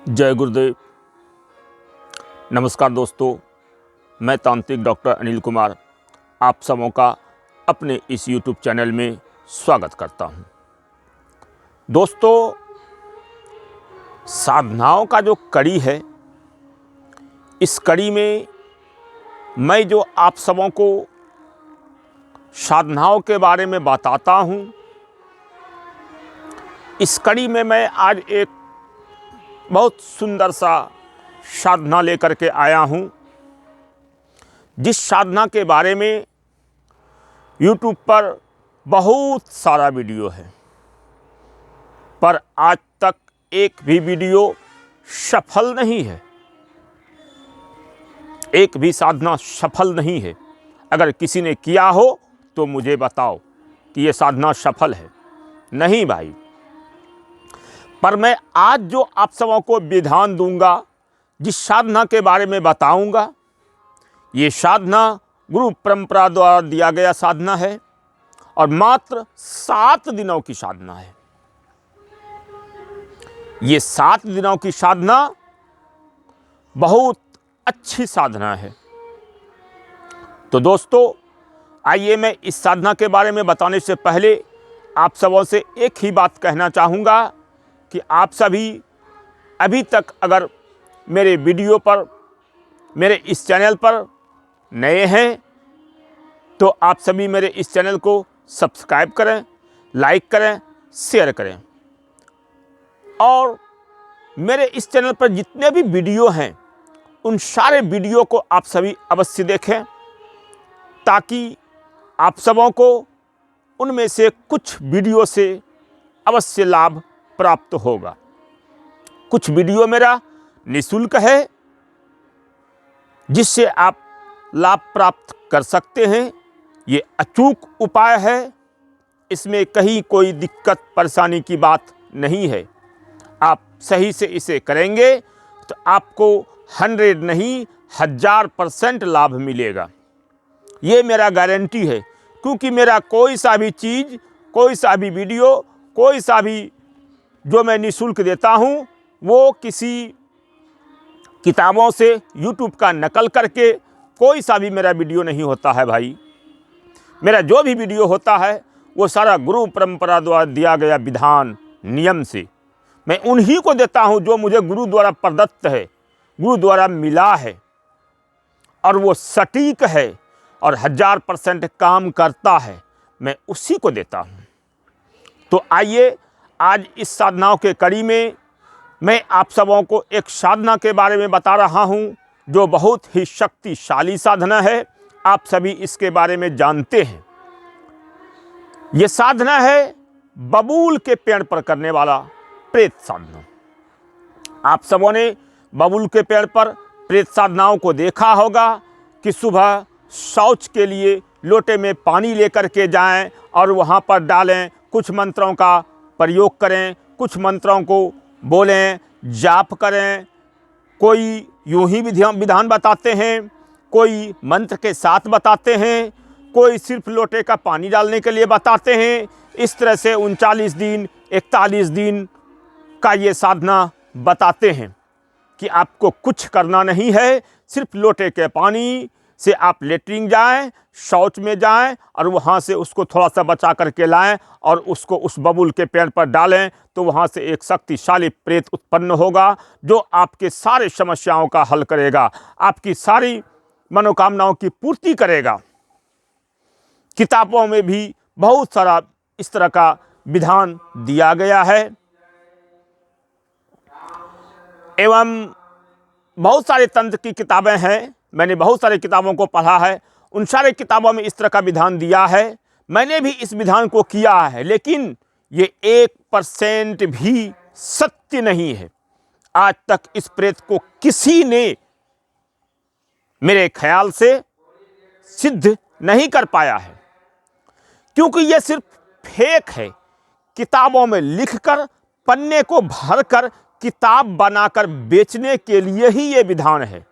जय गुरुदेव। नमस्कार दोस्तों, मैं तांत्रिक डॉक्टर अनिल कुमार आप सबों का अपने इस YouTube चैनल में स्वागत करता हूं। दोस्तों, साधनाओं का जो कड़ी है, इस कड़ी में मैं जो आप सबों को साधनाओं के बारे में बताता हूं, इस कड़ी में मैं आज एक बहुत सुंदर सा साधना लेकर के आया हूं, जिस साधना के बारे में YouTube पर बहुत सारा वीडियो है, पर आज तक एक भी वीडियो सफल नहीं है, एक भी साधना सफल नहीं है। अगर किसी ने किया हो तो मुझे बताओ कि ये साधना सफल है। नहीं भाई, पर मैं आज जो आप सबों को विधान दूंगा, जिस साधना के बारे में बताऊंगा, ये साधना गुरु परंपरा द्वारा दिया गया साधना है और मात्र 7 दिनों की साधना है। ये 7 दिनों की साधना बहुत अच्छी साधना है। तो दोस्तों, आइए मैं इस साधना के बारे में बताने से पहले आप सबों से एक ही बात कहना चाहूँगा कि आप सभी अभी तक अगर मेरे वीडियो पर, मेरे इस चैनल पर नए हैं तो आप सभी मेरे इस चैनल को सब्सक्राइब करें, लाइक करें, शेयर करें और मेरे इस चैनल पर जितने भी वीडियो हैं उन सारे वीडियो को आप सभी अवश्य देखें, ताकि आप सबों को उनमें से कुछ वीडियो से अवश्य लाभ प्राप्त होगा। कुछ वीडियो मेरा निःशुल्क है, जिससे आप लाभ प्राप्त कर सकते हैं। ये अचूक उपाय है, इसमें कहीं कोई दिक्कत परेशानी की बात नहीं है। आप सही से इसे करेंगे तो आपको 100 नहीं 1000% लाभ मिलेगा। ये मेरा गारंटी है, क्योंकि मेरा कोई सा भी चीज़, कोई सा भी वीडियो, कोई सा भी जो मैं निःशुल्क देता हूँ, वो किसी किताबों से YouTube का नकल करके कोई सा भी मेरा वीडियो नहीं होता है भाई। मेरा जो भी वीडियो होता है वो सारा गुरु परंपरा द्वारा दिया गया विधान नियम से मैं उन्हीं को देता हूँ जो मुझे गुरु द्वारा प्रदत्त है, गुरु द्वारा मिला है और वो सटीक है और 1000% काम करता है, मैं उसी को देता हूँ। तो आइए आज इस साधनाओं के कड़ी में मैं आप सबों को एक साधना के बारे में बता रहा हूँ, जो बहुत ही शक्तिशाली साधना है। आप सभी इसके बारे में जानते हैं। ये साधना है बबूल के पेड़ पर करने वाला प्रेत साधना। आप सबों ने बबूल के पेड़ पर प्रेत साधनाओं को देखा होगा कि सुबह शौच के लिए लोटे में पानी लेकर के जाएं और वहाँ पर डालें, कुछ मंत्रों का प्रयोग करें, कुछ मंत्रों को बोलें, जाप करें। कोई यूं ही विधान बताते हैं, कोई मंत्र के साथ बताते हैं, कोई सिर्फ लोटे का पानी डालने के लिए बताते हैं। इस तरह से 39 दिन 41 दिन का ये साधना बताते हैं कि आपको कुछ करना नहीं है, सिर्फ लोटे के पानी से आप लेटरिन जाएं, शौच में जाएं और वहाँ से उसको थोड़ा सा बचा करके लाएं और उसको उस बबूल के पेड़ पर डालें, तो वहाँ से एक शक्तिशाली प्रेत उत्पन्न होगा, जो आपके सारे समस्याओं का हल करेगा, आपकी सारी मनोकामनाओं की पूर्ति करेगा। किताबों में भी बहुत सारा इस तरह का विधान दिया गया है एवं बहुत सारे तंत्र की किताबें हैं। मैंने बहुत सारे किताबों को पढ़ा है, उन सारे किताबों में इस तरह का विधान दिया है। मैंने भी इस विधान को किया है, लेकिन ये 1% भी सत्य नहीं है। आज तक इस प्रेत को किसी ने मेरे ख्याल से सिद्ध नहीं कर पाया है, क्योंकि ये सिर्फ फेक है। किताबों में लिखकर, पन्ने को भरकर, किताब बनाकर बेचने के लिए ही ये विधान है।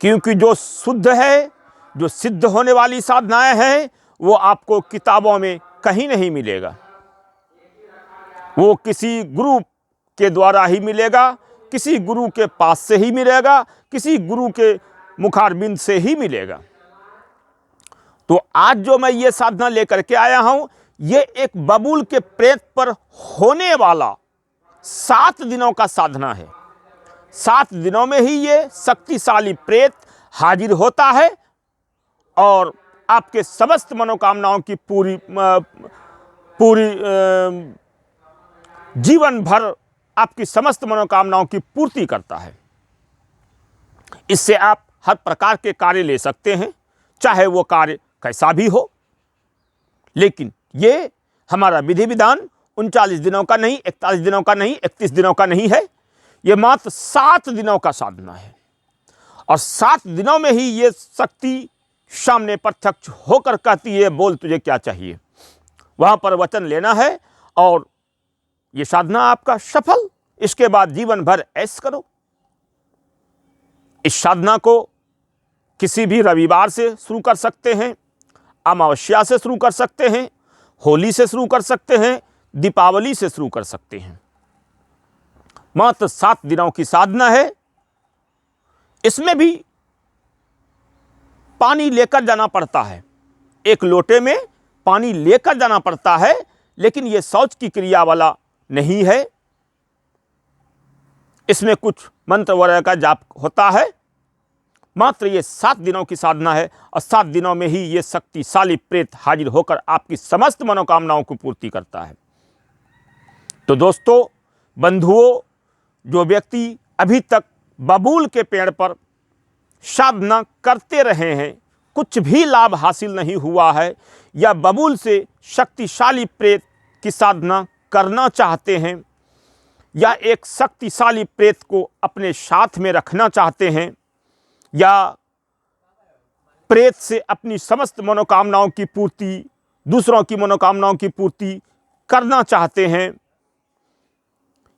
क्योंकि जो शुद्ध है, जो सिद्ध होने वाली साधनाएं हैं, वो आपको किताबों में कहीं नहीं मिलेगा। वो किसी गुरु के द्वारा ही मिलेगा, किसी गुरु के पास से ही मिलेगा, किसी गुरु के मुखारबिंद से ही मिलेगा। तो आज जो मैं ये साधना लेकर के आया हूं, ये एक बबूल के प्रेत पर होने वाला 7 दिनों का साधना है। 7 दिनों में ही ये शक्तिशाली प्रेत हाजिर होता है और आपके समस्त मनोकामनाओं की पूरी जीवन भर आपकी समस्त मनोकामनाओं की पूर्ति करता है। इससे आप हर प्रकार के कार्य ले सकते हैं, चाहे वो कार्य कैसा भी हो। लेकिन ये हमारा विधि विधान 39 दिनों का नहीं, 41 दिनों का नहीं, 31 दिनों का नहीं है। ये मात्र 7 दिनों का साधना है और 7 दिनों में ही ये शक्ति सामने प्रत्यक्ष होकर कहती है, बोल तुझे क्या चाहिए। वहां पर वचन लेना है और ये साधना आपका सफल। इसके बाद जीवन भर ऐश करो। इस साधना को किसी भी रविवार से शुरू कर सकते हैं, अमावस्या से शुरू कर सकते हैं, होली से शुरू कर सकते हैं, दीपावली से शुरू कर सकते हैं। मात्र 7 दिनों की साधना है। इसमें भी पानी लेकर जाना पड़ता है, एक लोटे में पानी लेकर जाना पड़ता है, लेकिन यह शौच की क्रिया वाला नहीं है। इसमें कुछ मंत्र वगैरह का जाप होता है। मात्र ये 7 दिनों की साधना है और 7 दिनों में ही ये शक्तिशाली प्रेत हाजिर होकर आपकी समस्त मनोकामनाओं को पूर्ति करता है। तो दोस्तों, बंधुओं, जो व्यक्ति अभी तक बबूल के पेड़ पर साधना करते रहे हैं, कुछ भी लाभ हासिल नहीं हुआ है, या बबूल से शक्तिशाली प्रेत की साधना करना चाहते हैं, या एक शक्तिशाली प्रेत को अपने साथ में रखना चाहते हैं, या प्रेत से अपनी समस्त मनोकामनाओं की पूर्ति, दूसरों की मनोकामनाओं की पूर्ति करना चाहते हैं,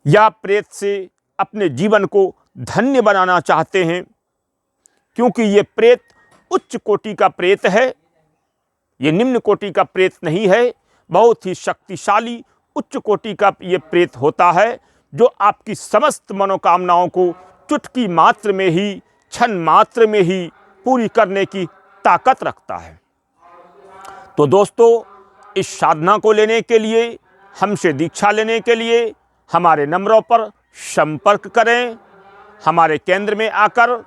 या प्रेत से अपने जीवन को धन्य बनाना चाहते हैं, क्योंकि ये प्रेत उच्च कोटि का प्रेत है, ये निम्न कोटि का प्रेत नहीं है। बहुत ही शक्तिशाली उच्च कोटि का ये प्रेत होता है, जो आपकी समस्त मनोकामनाओं को चुटकी मात्र में ही, क्षण मात्र में ही पूरी करने की ताकत रखता है। तो दोस्तों, इस साधना को लेने के लिए, हमसे दीक्षा लेने के लिए हमारे नंबरों पर संपर्क करें। हमारे केंद्र में आकर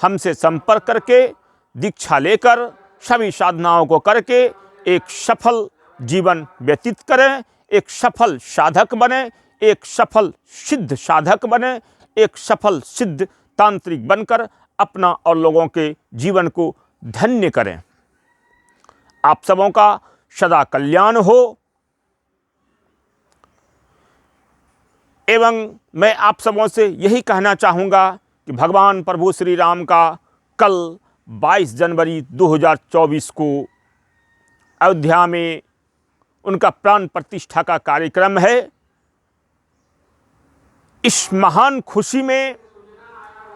हमसे संपर्क करके दीक्षा लेकर सभी साधनाओं को करके एक सफल जीवन व्यतीत करें, एक सफल साधक बने, एक सफल सिद्ध साधक बने, एक सफल सिद्ध तांत्रिक बनकर अपना और लोगों के जीवन को धन्य करें। आप सबों का सदा कल्याण हो। एवं मैं आप सबों से यही कहना चाहूँगा कि भगवान प्रभु श्री राम का कल 22 जनवरी 2024 को अयोध्या में उनका प्राण प्रतिष्ठा का कार्यक्रम है। इस महान खुशी में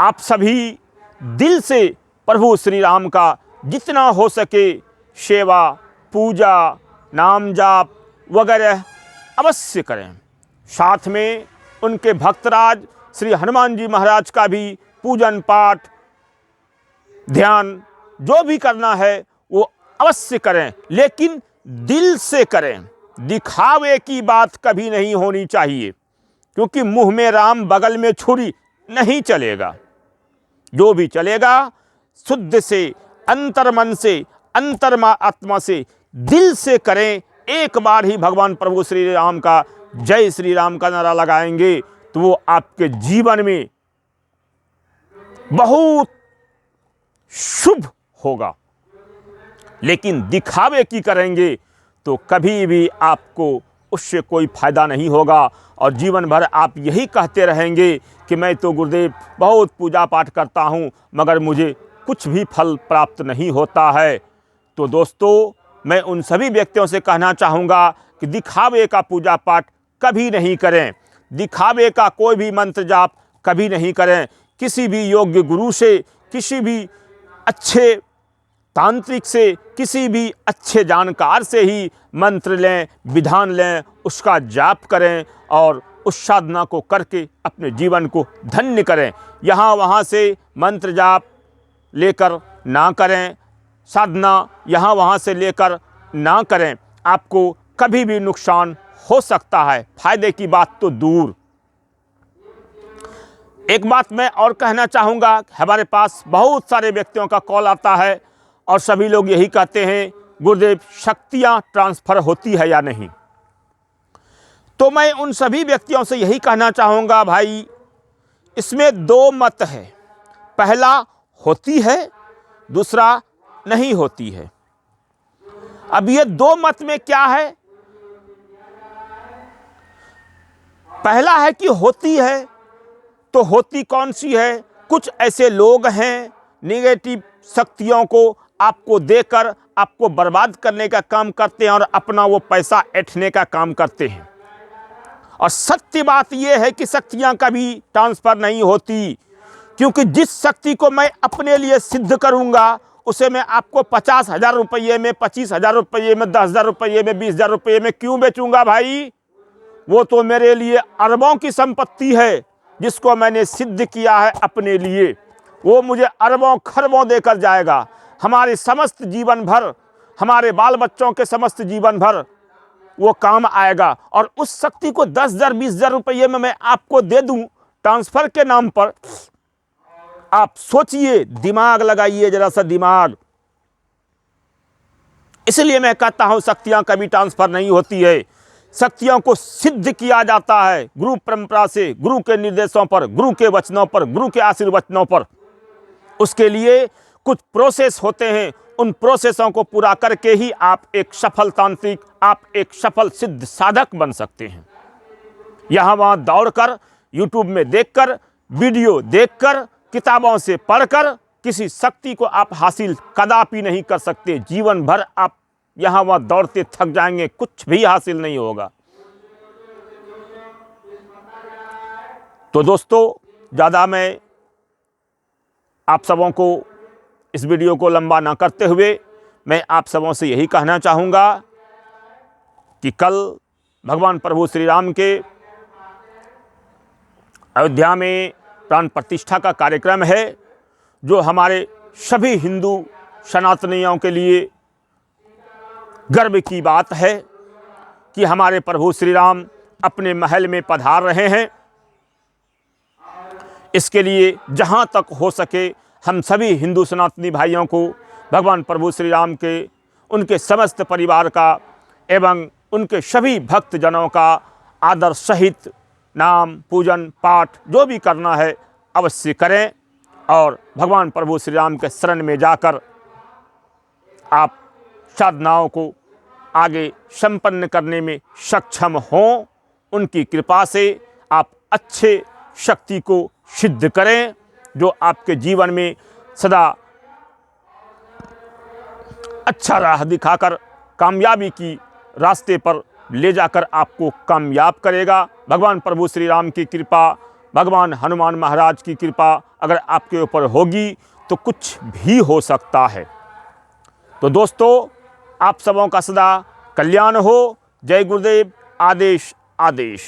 आप सभी दिल से प्रभु श्री राम का जितना हो सके सेवा, पूजा, नाम जाप वगैरह अवश्य करें। साथ में उनके भक्तराज श्री हनुमान जी महाराज का भी पूजन पाठ, ध्यान जो भी करना है वो अवश्य करें, लेकिन दिल से करें। दिखावे की बात कभी नहीं होनी चाहिए, क्योंकि मुंह में राम बगल में छुरी नहीं चलेगा। जो भी चलेगा शुद्ध से, अंतर्मन से, अंतर्मा आत्मा से, दिल से करें। एक बार ही भगवान प्रभु श्री राम का जय श्री राम का नारा लगाएंगे तो वो आपके जीवन में बहुत शुभ होगा। लेकिन दिखावे की करेंगे तो कभी भी आपको उससे कोई फायदा नहीं होगा और जीवन भर आप यही कहते रहेंगे कि मैं तो गुरुदेव बहुत पूजा पाठ करता हूँ मगर मुझे कुछ भी फल प्राप्त नहीं होता है। तो दोस्तों, मैं उन सभी व्यक्तियों से कहना चाहूँगा कि दिखावे का पूजा पाठ कभी नहीं करें, दिखावे का कोई भी मंत्र जाप कभी नहीं करें। किसी भी योग्य गुरु से, किसी भी अच्छे तांत्रिक से, किसी भी अच्छे जानकार से ही मंत्र लें, विधान लें, उसका जाप करें और उस साधना को करके अपने जीवन को धन्य करें। यहाँ वहाँ से मंत्र जाप लेकर ना करें, साधना यहाँ वहाँ से लेकर ना करें, आपको कभी भी नुकसान हो सकता है, फायदे की बात तो दूर। एक बात मैं और कहना चाहूँगा, हमारे पास बहुत सारे व्यक्तियों का कॉल आता है और सभी लोग यही कहते हैं गुरुदेव शक्तियाँ ट्रांसफ़र होती है या नहीं। तो मैं उन सभी व्यक्तियों से यही कहना चाहूँगा, भाई इसमें दो मत है, पहला होती है, दूसरा नहीं होती है। अब ये दो मत में क्या है, पहला है कि होती है, तो होती कौन सी है? कुछ ऐसे लोग हैं नेगेटिव शक्तियों को आपको देकर आपको बर्बाद करने का काम करते हैं और अपना वो पैसा ऐंठने का काम करते हैं। और सत्य बात ये है कि शक्तियाँ कभी ट्रांसफ़र नहीं होती, क्योंकि जिस शक्ति को मैं अपने लिए सिद्ध करूँगा उसे मैं आपको 50,000 रुपये में, 25,000 रुपये में, 10,000 रुपये में, 20,000 रुपये में क्यों बेचूँगा भाई? वो तो मेरे लिए अरबों की संपत्ति है जिसको मैंने सिद्ध किया है अपने लिए। वो मुझे अरबों खरबों देकर जाएगा, हमारे समस्त जीवन भर, हमारे बाल बच्चों के समस्त जीवन भर वो काम आएगा। और उस शक्ति को 10,000 20,000 रुपये में मैं आपको दे दूं ट्रांसफ़र के नाम पर, आप सोचिए, दिमाग लगाइए जरा सा दिमाग। इसलिए मैं कहता हूं शक्तियां कभी ट्रांसफ़र नहीं होती है, शक्तियों को सिद्ध किया जाता है गुरु परंपरा से, गुरु के निर्देशों पर, गुरु के वचनों पर, गुरु के आशीर्वचनों पर। उसके लिए कुछ प्रोसेस होते हैं, उन प्रोसेसों को पूरा करके ही आप एक सफल तांत्रिक, आप एक सफल सिद्ध साधक बन सकते हैं। यहाँ वहाँ दौड़कर, यूट्यूब में देखकर, वीडियो देखकर, किताबों से पढ़कर किसी शक्ति को आप हासिल कदापि नहीं कर सकते। जीवन भर आप यहाँ वहाँ दौड़ते थक जाएंगे, कुछ भी हासिल नहीं होगा। तो दोस्तों, ज़्यादा मैं आप सबों को इस वीडियो को लंबा ना करते हुए मैं आप सबों से यही कहना चाहूँगा कि कल भगवान प्रभु श्री राम के अयोध्या में प्राण प्रतिष्ठा का कार्यक्रम है, जो हमारे सभी हिंदू सनातनियों के लिए गर्व की बात है कि हमारे प्रभु श्री राम अपने महल में पधार रहे हैं। इसके लिए जहाँ तक हो सके हम सभी हिंदू सनातनी भाइयों को भगवान प्रभु श्री राम के, उनके समस्त परिवार का एवं उनके सभी भक्तजनों का आदर सहित नाम पूजन पाठ जो भी करना है अवश्य करें और भगवान प्रभु श्री राम के शरण में जाकर आप साधनाओं को आगे संपन्न करने में सक्षम हों। उनकी कृपा से आप अच्छे शक्ति को सिद्ध करें, जो आपके जीवन में सदा अच्छा राह दिखाकर कामयाबी की रास्ते पर ले जाकर आपको कामयाब करेगा। भगवान प्रभु श्री राम की कृपा, भगवान हनुमान महाराज की कृपा अगर आपके ऊपर होगी तो कुछ भी हो सकता है। तो दोस्तों, आप सबों का सदा कल्याण हो। जय गुरुदेव। आदेश आदेश।